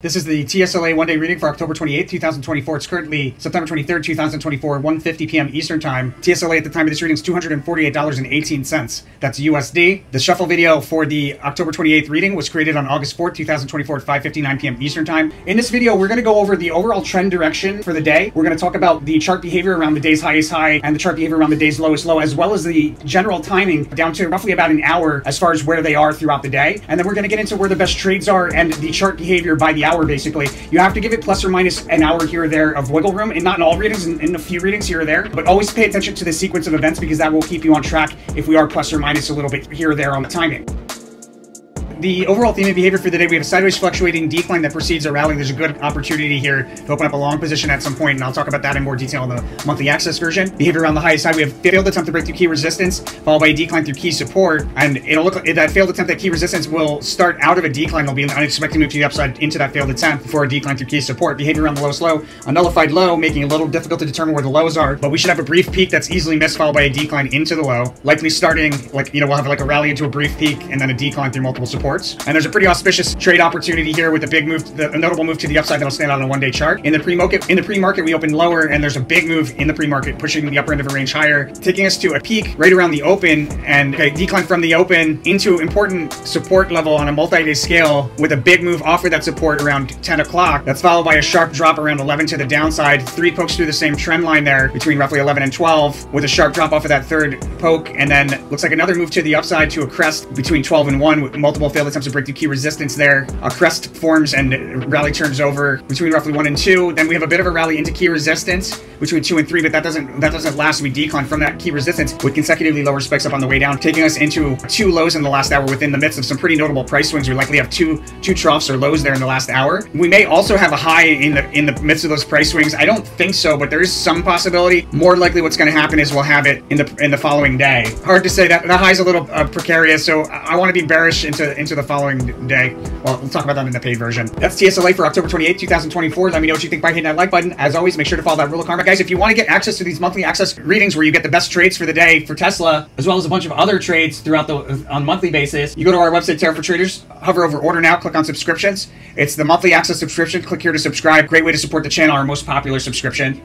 This is the TSLA one-day reading for October 28th, 2024. It's currently September 23rd, 2024, 1:50 p.m. Eastern Time. TSLA at the time of this reading is $248.18. That's USD. The shuffle video for the October 28th reading was created on August 4th, 2024 at 5:59 p.m. Eastern Time. In this video, we're going to go over the overall trend direction for the day. We're going to talk about the chart behavior around the day's highest high and the chart behavior around the day's lowest low, as well as the general timing down to roughly about an hour as far as where they are throughout the day. And then we're going to get into where the best trades are and the chart behavior by the hour, basically. You have to give it plus or minus an hour here or there of wiggle room, and not in all readings, in a few readings here or there, but always pay attention to the sequence of events because that will keep you on track if we are plus or minus a little bit here or there on the timing. The overall theme and behavior for the day, we have a sideways fluctuating decline that precedes a rally. There's a good opportunity here to open up a long position at some point, and I'll talk about that in more detail in the monthly access version. Behavior around the highest high, we have failed attempt to break through key resistance, followed by a decline through key support, and it'll look like that failed attempt at key resistance will start out of a decline. There'll be an unexpected move to the upside into that failed attempt before a decline through key support. Behavior around the lowest low, a nullified low, making it a little difficult to determine where the lows are, but we should have a brief peak that's easily missed, followed by a decline into the low, likely starting, we'll have like a rally into a brief peak and then a decline through multiple supports. And there's a pretty auspicious trade opportunity here with a big move, a notable move to the upside that'll stand out on a one-day chart. In the pre-market, we opened lower, and there's a big move in the pre-market, pushing the upper end of a range higher, taking us to a peak right around the open, and a decline from the open into important support level on a multi-day scale with a big move off of that support around 10 o'clock. That's followed by a sharp drop around 11 to the downside. 3 pokes through the same trend line there between roughly 11 and 12 with a sharp drop off of that third poke, and then looks like another move to the upside to a crest between 12 and 1 with multiple failed attempts to break through key resistance there. A crest forms and rally turns over between roughly 1 and 2. Then we have a bit of a rally into key resistance between 2 and 3, but that doesn't last. We decline from that key resistance with consecutively lower spikes up on the way down, taking us into 2 lows in the last hour within the midst of some pretty notable price swings. We likely have two troughs or lows there in the last hour. We may also have a high in the midst of those price swings. I don't think so, but there is some possibility. More likely what's going to happen is we'll have it in the following day. Hard to say. That high is a little precarious, so I want to be bearish into the following day. Well, we'll talk about that in the paid version. That's TSLA for October 28th, 2024. Let me know what you think by hitting that like button. As always, make sure to follow that rule of karma. Guys, if you want to get access to these monthly access readings where you get the best trades for the day for Tesla, as well as a bunch of other trades throughout on a monthly basis, you go to our website, Terra for Traders, hover over order now, click on subscriptions. It's the monthly access subscription. Click here to subscribe. Great way to support the channel, our most popular subscription.